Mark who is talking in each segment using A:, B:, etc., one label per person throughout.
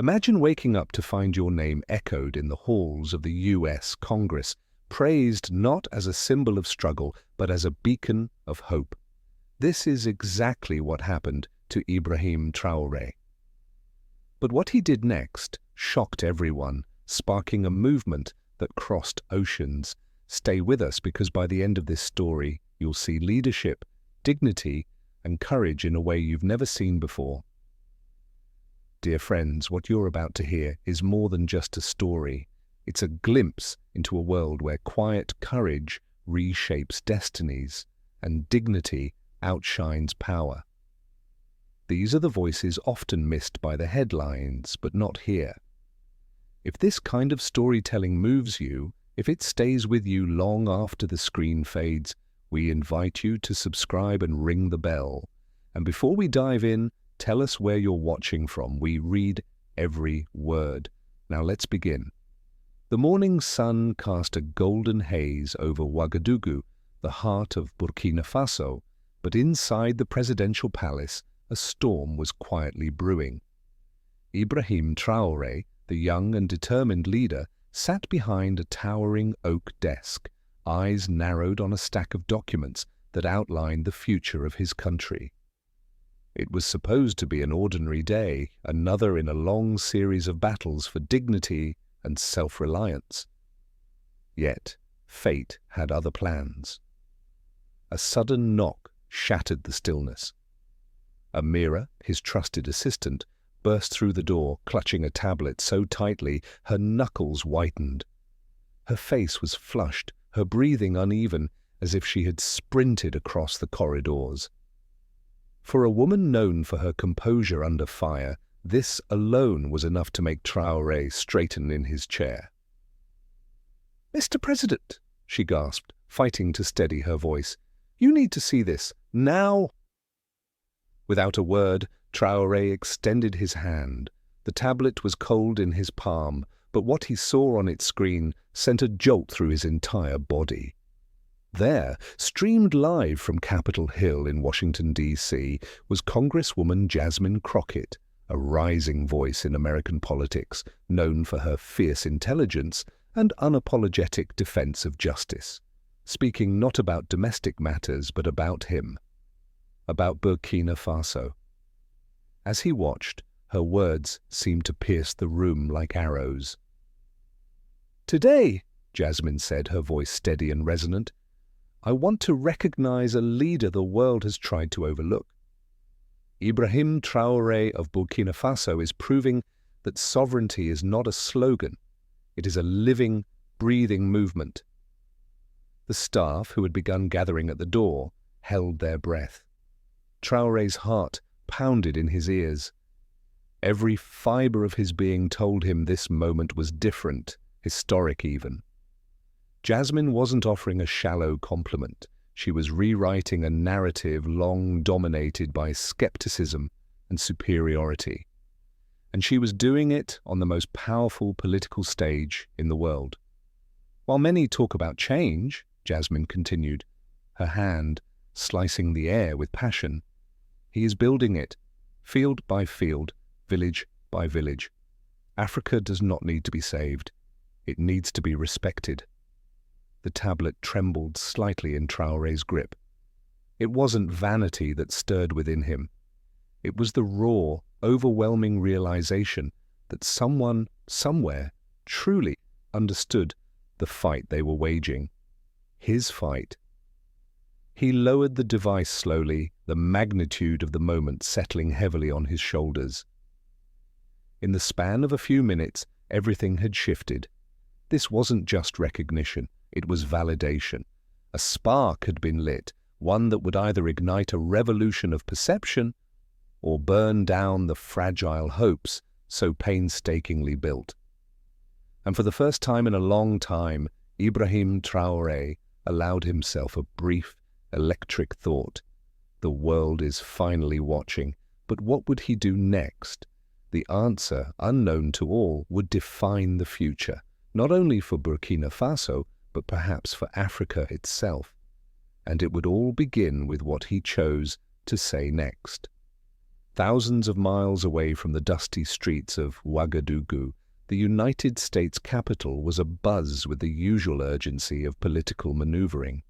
A: Imagine waking up to find your name echoed in the halls of the US Congress, praised not as a symbol of struggle, but as a beacon of hope. This is exactly what happened to Ibrahim Traoré. But what he did next shocked everyone, sparking a movement that crossed oceans. Stay with us, because by the end of this story, you'll see leadership, dignity, and courage in a way you've never seen before. Dear friends, what you're about to hear is more than just a story. It's a glimpse into a world where quiet courage reshapes destinies and dignity outshines power. These are the voices often missed by the headlines, but not here. If this kind of storytelling moves you, if it stays with you long after the screen fades, we invite you to subscribe and ring the bell. And before we dive in, tell us where you're watching from. We read every word. Now let's begin. The morning sun cast a golden haze over Ouagadougou, the heart of Burkina Faso, but inside the presidential palace, a storm was quietly brewing. Ibrahim Traoré, the young and determined leader, sat behind a towering oak desk, eyes narrowed on a stack of documents that outlined the future of his country. It was supposed to be an ordinary day, another in a long series of battles for dignity and self-reliance. Yet, fate had other plans. A sudden knock shattered the stillness. Amira, his trusted assistant, burst through the door, clutching a tablet so tightly her knuckles whitened. Her face was flushed, her breathing uneven, as if she had sprinted across the corridors. For a woman known for her composure under fire, this alone was enough to make Traoré straighten in his chair. "Mr. President," she gasped, fighting to steady her voice, "you need to see this, now!" Without a word, Traoré extended his hand. The tablet was cold in his palm, but what he saw on its screen sent a jolt through his entire body. There, streamed live from Capitol Hill in Washington, D.C., was Congresswoman Jasmine Crockett, a rising voice in American politics, known for her fierce intelligence and unapologetic defense of justice, speaking not about domestic matters but about him, about Burkina Faso. As he watched, her words seemed to pierce the room like arrows. "Today," Jasmine said, her voice steady and resonant, "I want to recognize a leader the world has tried to overlook. Ibrahim Traoré of Burkina Faso is proving that sovereignty is not a slogan. It is a living, breathing movement." The staff, who had begun gathering at the door, held their breath. Traoré's heart pounded in his ears. Every fiber of his being told him this moment was different, historic even. Jasmine wasn't offering a shallow compliment. She was rewriting a narrative long dominated by skepticism and superiority. And she was doing it on the most powerful political stage in the world. "While many talk about change," Jasmine continued, her hand slicing the air with passion, "he is building it, field by field, village by village. Africa does not need to be saved. It needs to be respected." The tablet trembled slightly in Traoré's grip. It wasn't vanity that stirred within him. It was the raw, overwhelming realization that someone, somewhere, truly understood the fight they were waging. His fight. He lowered the device slowly, the magnitude of the moment settling heavily on his shoulders. In the span of a few minutes, everything had shifted. This wasn't just recognition, it was validation. A spark had been lit, one that would either ignite a revolution of perception or burn down the fragile hopes so painstakingly built. And for the first time in a long time, Ibrahim Traoré allowed himself a brief, electric thought. The world is finally watching, but what would he do next? The answer, unknown to all, would define the future, not only for Burkina Faso, but perhaps for Africa itself. And it would all begin with what he chose to say next. Thousands of miles away from the dusty streets of Ouagadougou, the United States capital was abuzz with the usual urgency of political maneuvering.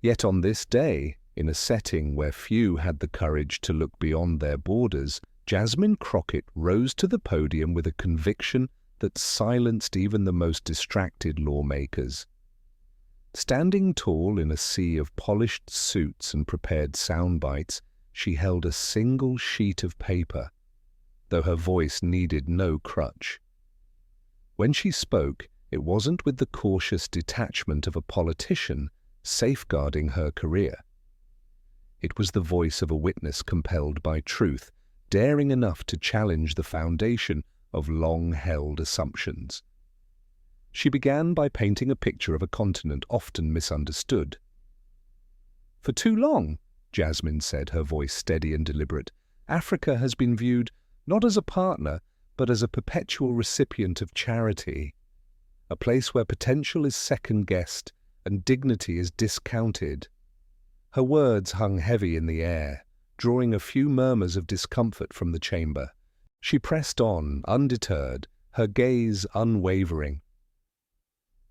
A: Yet on this day, in a setting where few had the courage to look beyond their borders, Jasmine Crockett rose to the podium with a conviction that silenced even the most distracted lawmakers. Standing tall in a sea of polished suits and prepared sound bites, she held a single sheet of paper, though her voice needed no crutch. When she spoke, it wasn't with the cautious detachment of a politician safeguarding her career. It was the voice of a witness compelled by truth, daring enough to challenge the foundation of long-held assumptions. She began by painting a picture of a continent often misunderstood. "For too long," Jasmine said, her voice steady and deliberate, "Africa has been viewed not as a partner, but as a perpetual recipient of charity, a place where potential is second-guessed and dignity is discounted." Her words hung heavy in the air, drawing a few murmurs of discomfort from the chamber. She pressed on, undeterred, her gaze unwavering.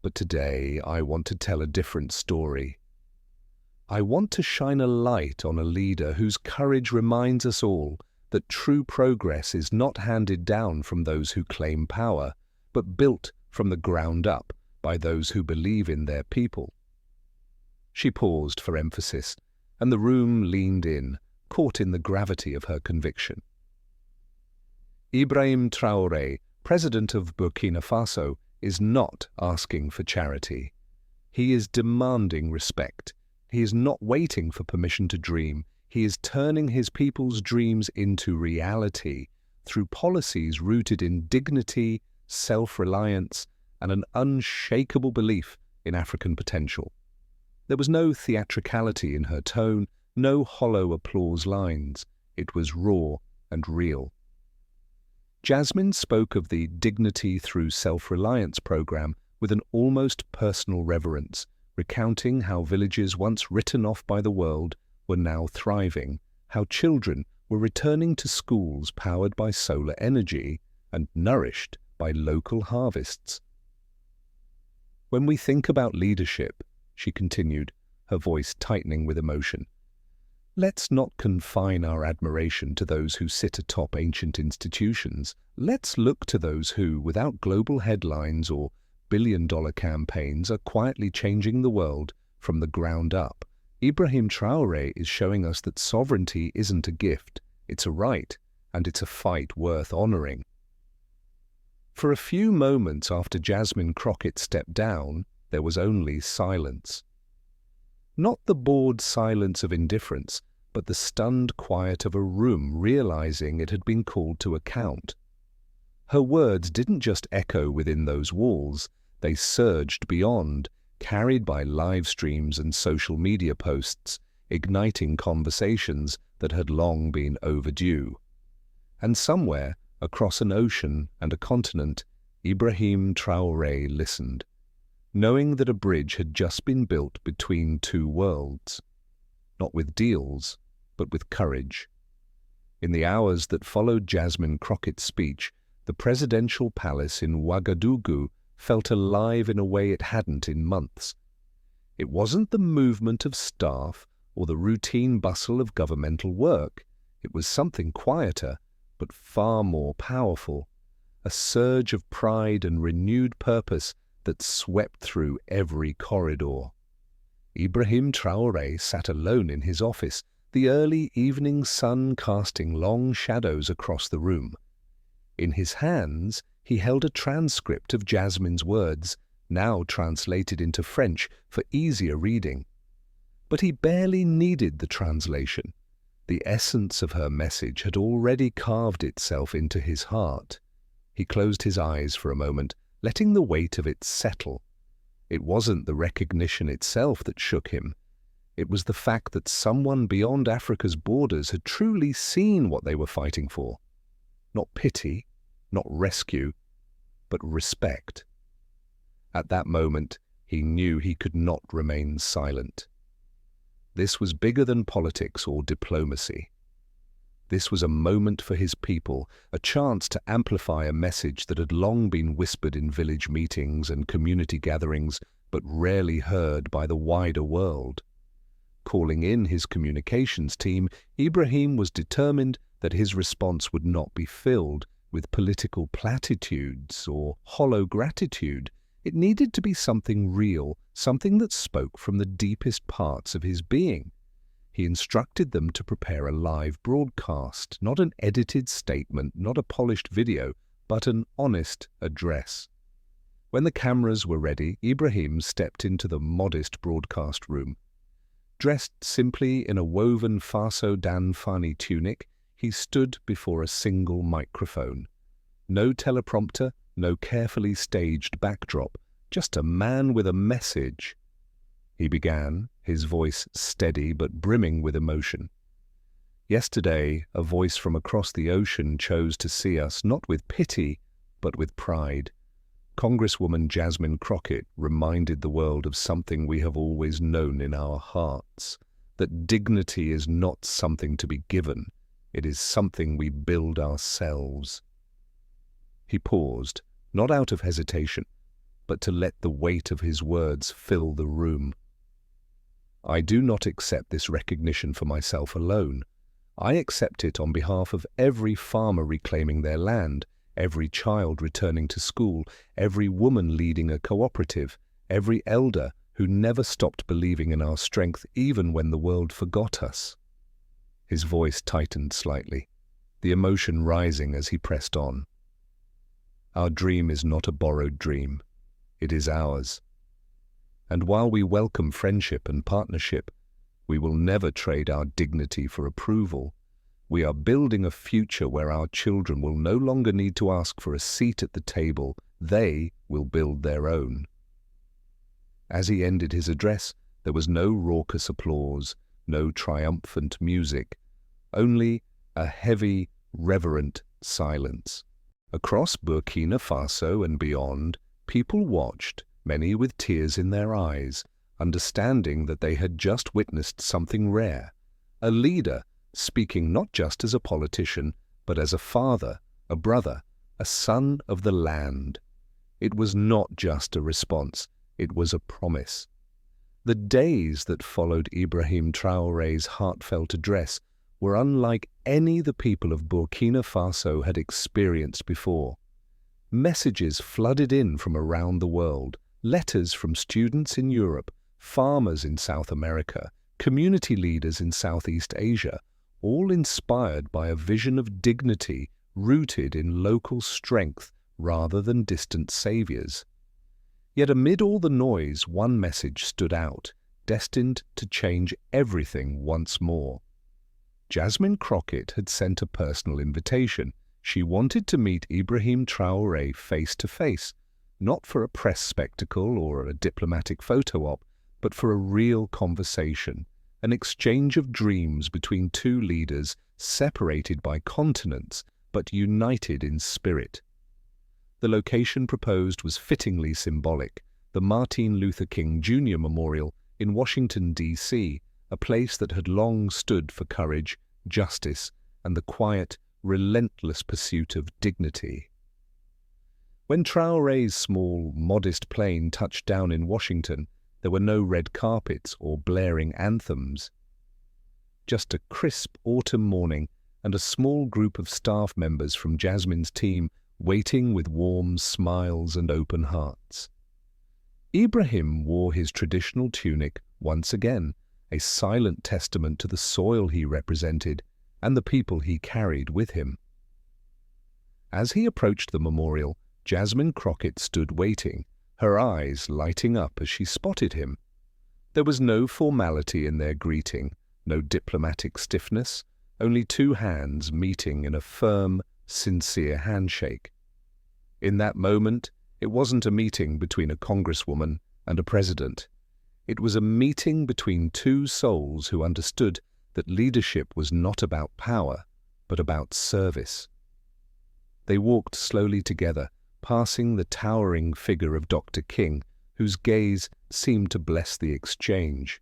A: "But today I want to tell a different story. I want to shine a light on a leader whose courage reminds us all that true progress is not handed down from those who claim power, but built from the ground up by those who believe in their people." She paused for emphasis, and the room leaned in, caught in the gravity of her conviction. Ibrahim Traoré, president of Burkina Faso, is not asking for charity. He is demanding respect. He is not waiting for permission to dream. He is turning his people's dreams into reality through policies rooted in dignity, self-reliance, and an unshakable belief in African potential. There was no theatricality in her tone, no hollow applause lines. It was raw and real. Jasmine spoke of the Dignity Through Self-Reliance program with an almost personal reverence, recounting how villages once written off by the world were now thriving, how children were returning to schools powered by solar energy and nourished by local harvests. "When we think about leadership," she continued, her voice tightening with emotion, "let's not confine our admiration to those who sit atop ancient institutions. Let's look to those who, without global headlines or billion-dollar campaigns, are quietly changing the world from the ground up. Ibrahim Traoré is showing us that sovereignty isn't a gift, it's a right, and it's a fight worth honoring." For a few moments after Jasmine Crockett stepped down, there was only silence. Not the bored silence of indifference, but the stunned quiet of a room realizing it had been called to account. Her words didn't just echo within those walls, they surged beyond, carried by live streams and social media posts, igniting conversations that had long been overdue. And somewhere, across an ocean and a continent, Ibrahim Traoré listened, knowing that a bridge had just been built between two worlds, not with deals, but with courage. In the hours that followed Jasmine Crockett's speech, the presidential palace in Ouagadougou felt alive in a way it hadn't in months. It wasn't the movement of staff or the routine bustle of governmental work. It was something quieter, but far more powerful, a surge of pride and renewed purpose that swept through every corridor. Ibrahim Traoré sat alone in his office, the early evening sun casting long shadows across the room. In his hands, he held a transcript of Jasmine's words, now translated into French for easier reading. But he barely needed the translation. The essence of her message had already carved itself into his heart. He closed his eyes for a moment, letting the weight of it settle. It wasn't the recognition itself that shook him. It was the fact that someone beyond Africa's borders had truly seen what they were fighting for. Not pity, not rescue, but respect. At that moment, he knew he could not remain silent. This was bigger than politics or diplomacy. This was a moment for his people, a chance to amplify a message that had long been whispered in village meetings and community gatherings, but rarely heard by the wider world. Calling in his communications team, Ibrahim was determined that his response would not be filled with political platitudes or hollow gratitude. It needed to be something real, something that spoke from the deepest parts of his being. He instructed them to prepare a live broadcast, not an edited statement, not a polished video, but an honest address. When the cameras were ready, Ibrahim stepped into the modest broadcast room. Dressed simply in a woven Farso Dan Fani tunic, he stood before a single microphone. No teleprompter, no carefully staged backdrop, just a man with a message. He began, his voice steady but brimming with emotion. Yesterday, a voice from across the ocean chose to see us not with pity, but with pride. Congresswoman Jasmine Crockett reminded the world of something we have always known in our hearts, that dignity is not something to be given, it is something we build ourselves. He paused, not out of hesitation, but to let the weight of his words fill the room. I do not accept this recognition for myself alone. I accept it on behalf of every farmer reclaiming their land, every child returning to school, every woman leading a cooperative, every elder who never stopped believing in our strength even when the world forgot us. His voice tightened slightly, the emotion rising as he pressed on. Our dream is not a borrowed dream. It is ours. And while we welcome friendship and partnership, we will never trade our dignity for approval. We are building a future where our children will no longer need to ask for a seat at the table. They will build their own. As he ended his address, there was no raucous applause, no triumphant music, only a heavy, reverent silence. Across Burkina Faso and beyond, people watched, many with tears in their eyes, understanding that they had just witnessed something rare, a leader speaking not just as a politician, but as a father, a brother, a son of the land. It was not just a response, it was a promise. The days that followed Ibrahim Traoré's heartfelt address were unlike any the people of Burkina Faso had experienced before. Messages flooded in from around the world, letters from students in Europe, farmers in South America, community leaders in Southeast Asia, all inspired by a vision of dignity rooted in local strength rather than distant saviors. Yet amid all the noise, one message stood out, destined to change everything once more. Jasmine Crockett had sent a personal invitation. She wanted to meet Ibrahim Traoré face to face, not for a press spectacle or a diplomatic photo op, but for a real conversation, an exchange of dreams between two leaders separated by continents but united in spirit. The location proposed was fittingly symbolic, the Martin Luther King Jr. Memorial in Washington, D.C., a place that had long stood for courage, justice, and the quiet, relentless pursuit of dignity. When Traoré's small, modest plane touched down in Washington, there were no red carpets or blaring anthems. Just a crisp autumn morning and a small group of staff members from Jasmine's team waiting with warm smiles and open hearts. Ibrahim wore his traditional tunic once again, a silent testament to the soil he represented and the people he carried with him. As he approached the memorial, Jasmine Crockett stood waiting, her eyes lighting up as she spotted him. There was no formality in their greeting, no diplomatic stiffness, only two hands meeting in a firm, sincere handshake. In that moment, it wasn't a meeting between a congresswoman and a president. It was a meeting between two souls who understood that leadership was not about power, but about service. They walked slowly together, passing the towering figure of Dr. King, whose gaze seemed to bless the exchange.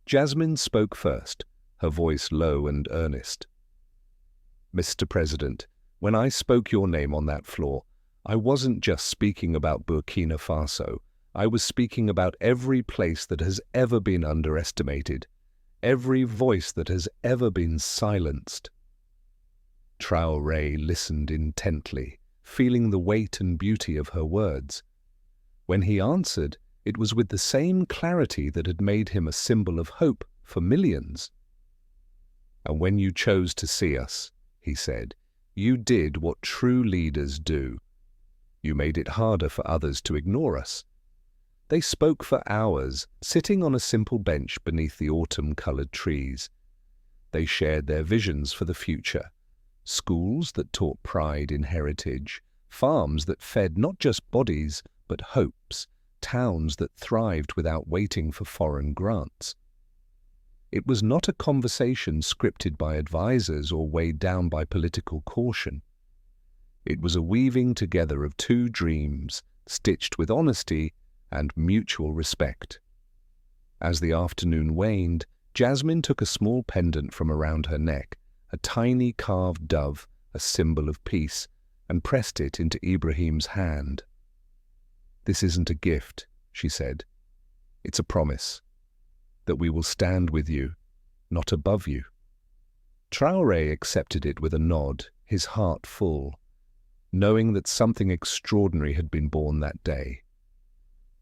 A: Jasmine spoke first, her voice low and earnest. Mr. President, when I spoke your name on that floor, I wasn't just speaking about Burkina Faso. I was speaking about every place that has ever been underestimated, every voice that has ever been silenced. Traoré listened intently, feeling the weight and beauty of her words. When he answered, it was with the same clarity that had made him a symbol of hope for millions. "And when you chose to see us," he said, "you did what true leaders do. You made it harder for others to ignore us." They spoke for hours, sitting on a simple bench beneath the autumn-colored trees. They shared their visions for the future. Schools that taught pride in heritage, farms that fed not just bodies but hopes, towns that thrived without waiting for foreign grants. It was not a conversation scripted by advisors or weighed down by political caution. It was a weaving together of two dreams, stitched with honesty and mutual respect. As the afternoon waned, Jasmine took a small pendant from around her neck, a tiny carved dove, a symbol of peace, and pressed it into Ibrahim's hand. "This isn't a gift," she said. "It's a promise that we will stand with you, not above you." Traoré accepted it with a nod, his heart full, knowing that something extraordinary had been born that day.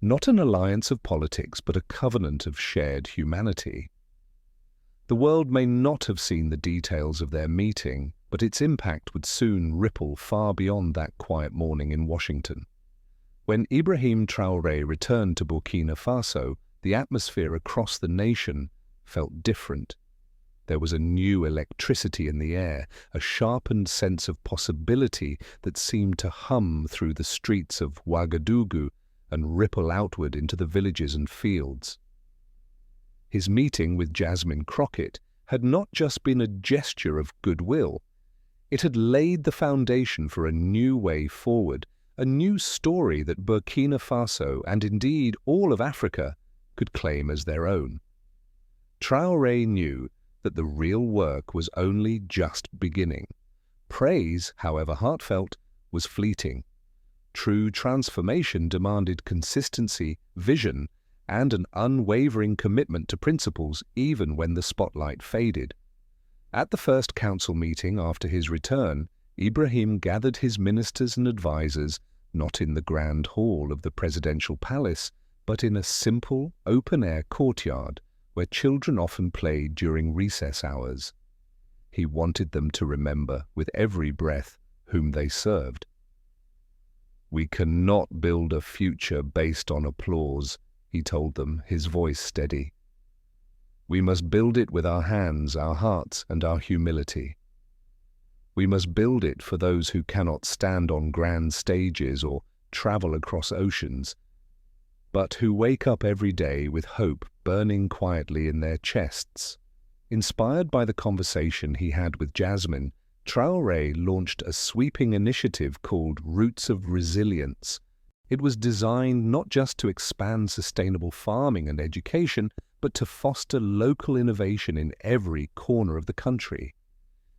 A: Not an alliance of politics, but a covenant of shared humanity. The world may not have seen the details of their meeting, but its impact would soon ripple far beyond that quiet morning in Washington. When Ibrahim Traoré returned to Burkina Faso, the atmosphere across the nation felt different. There was a new electricity in the air, a sharpened sense of possibility that seemed to hum through the streets of Ouagadougou and ripple outward into the villages and fields. His meeting with Jasmine Crockett had not just been a gesture of goodwill. It had laid the foundation for a new way forward, a new story that Burkina Faso, and indeed all of Africa, could claim as their own. Traoré knew that the real work was only just beginning. Praise, however heartfelt, was fleeting. True transformation demanded consistency, vision, and an unwavering commitment to principles even when the spotlight faded. At the first council meeting after his return, Ibrahim gathered his ministers and advisors not in the grand hall of the presidential palace, but in a simple, open-air courtyard where children often played during recess hours. He wanted them to remember with every breath whom they served. "We cannot build a future based on applause," he told them, his voice steady. "We must build it with our hands, our hearts, and our humility. We must build it for those who cannot stand on grand stages or travel across oceans, but who wake up every day with hope burning quietly in their chests." Inspired by the conversation he had with Jasmine, Traoré launched a sweeping initiative called Roots of Resilience. It was designed not just to expand sustainable farming and education, but to foster local innovation in every corner of the country.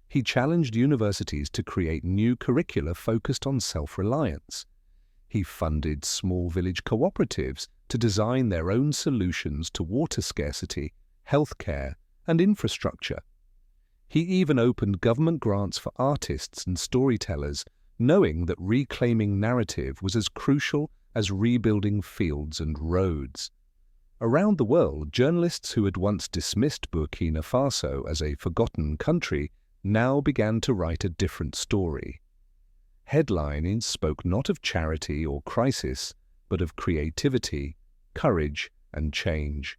A: He challenged universities to create new curricula focused on self-reliance. He funded small village cooperatives to design their own solutions to water scarcity, healthcare, and infrastructure. He even opened government grants for artists and storytellers, knowing that reclaiming narrative was as crucial as rebuilding fields and roads. Around the world, journalists who had once dismissed Burkina Faso as a forgotten country now began to write a different story. Headlines spoke not of charity or crisis, but of creativity, courage, and change.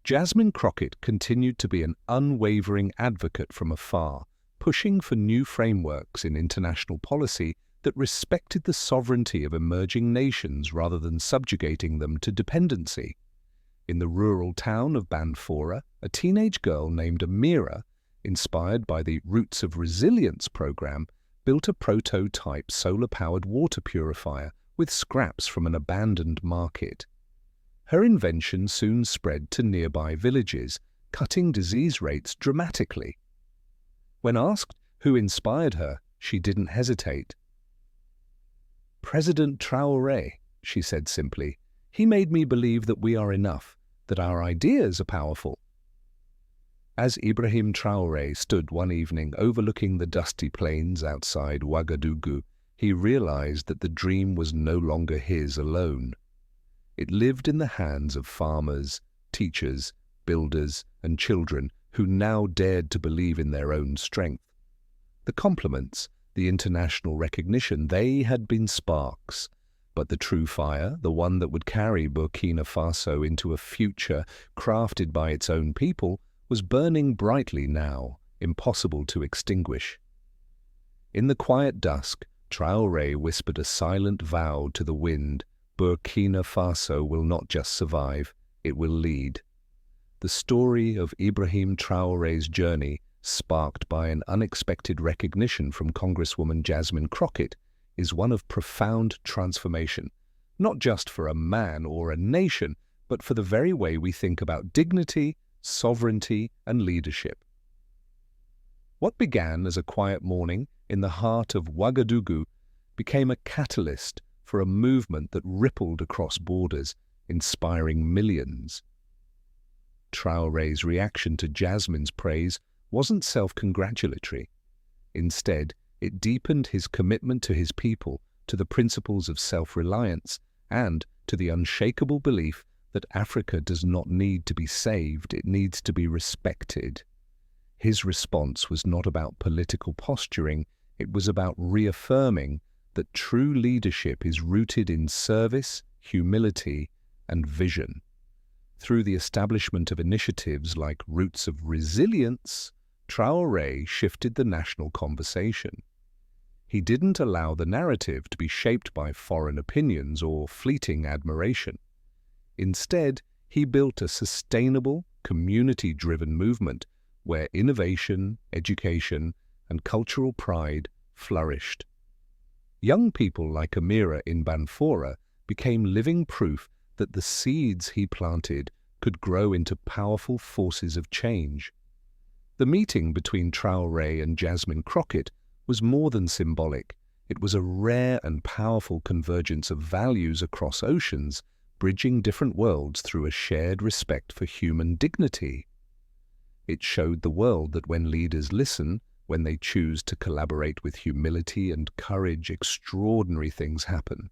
A: Jasmine Crockett continued to be an unwavering advocate from afar, pushing for new frameworks in international policy that respected the sovereignty of emerging nations rather than subjugating them to dependency. In the rural town of Banfora, a teenage girl named Amira, inspired by the Roots of Resilience program, built a prototype solar-powered water purifier with scraps from an abandoned market. Her invention soon spread to nearby villages, cutting disease rates dramatically. When asked Who inspired her? She didn't hesitate. President Traoré, she said simply. He made me believe that we are enough, that our ideas are powerful. As Ibrahim Traoré stood one evening overlooking the dusty plains outside Ouagadougou, he realized that the dream was no longer his alone. It lived in the hands of farmers, teachers, builders, and children who now dared to believe in their own strength. The compliments, the international recognition, they had been sparks, but the true fire, the one that would carry Burkina Faso into a future crafted by its own people, was burning brightly now, impossible to extinguish. In the quiet dusk, Traoré whispered a silent vow to the wind: Burkina Faso will not just survive, it will lead. The story of Ibrahim Traoré's journey, sparked by an unexpected recognition from Congresswoman Jasmine Crockett, is one of profound transformation, not just for a man or a nation, but for the very way we think about dignity, sovereignty, and leadership. What began as a quiet morning in the heart of Ouagadougou became a catalyst for a movement that rippled across borders, inspiring millions. Traoré's reaction to Jasmine's praise wasn't self-congratulatory. Instead, it deepened his commitment to his people, to the principles of self-reliance, and to the unshakable belief that Africa does not need to be saved, it needs to be respected. His response was not about political posturing, it was about reaffirming that true leadership is rooted in service, humility, and vision. Through the establishment of initiatives like Roots of Resilience, Traoré shifted the national conversation. He didn't allow the narrative to be shaped by foreign opinions or fleeting admiration. Instead, he built a sustainable, community-driven movement where innovation, education, and cultural pride flourished. Young people like Amira in Banfora became living proof that the seeds he planted could grow into powerful forces of change. The meeting between Traoré and Jasmine Crockett was more than symbolic. It was a rare and powerful convergence of values across oceans, bridging different worlds through a shared respect for human dignity. It showed the world that when leaders listen, when they choose to collaborate with humility and courage, extraordinary things happen.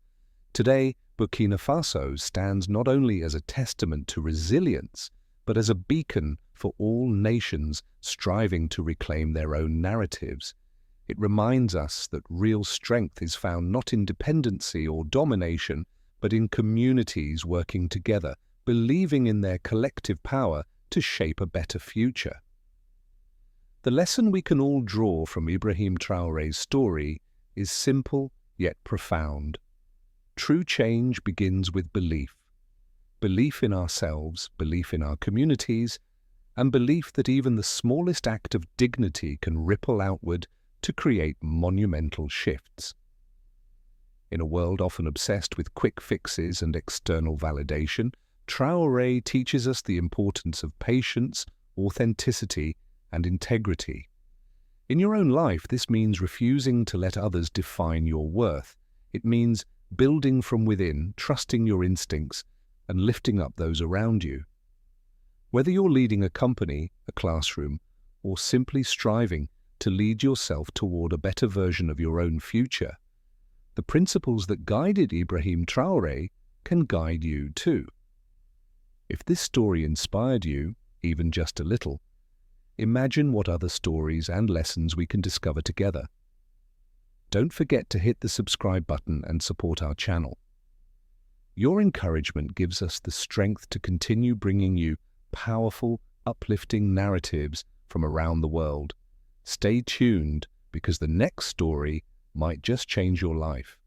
A: Today, Burkina Faso stands not only as a testament to resilience, but as a beacon for all nations striving to reclaim their own narratives. It reminds us that real strength is found not in dependency or domination, but in communities working together, believing in their collective power to shape a better future. The lesson we can all draw from Ibrahim Traoré's story is simple yet profound. True change begins with belief. Belief in ourselves, belief in our communities, and belief that even the smallest act of dignity can ripple outward to create monumental shifts. In a world often obsessed with quick fixes and external validation, Traoré teaches us the importance of patience, authenticity, and integrity. In your own life, this means refusing to let others define your worth. It means building from within, trusting your instincts, and lifting up those around you. Whether you're leading a company, a classroom, or simply striving to lead yourself toward a better version of your own future, the principles that guided Ibrahim Traoré can guide you too. If this story inspired you, even just a little, imagine what other stories and lessons we can discover together. Don't forget to hit the subscribe button and support our channel. Your encouragement gives us the strength to continue bringing you powerful, uplifting narratives from around the world. Stay tuned, because the next story might just change your life.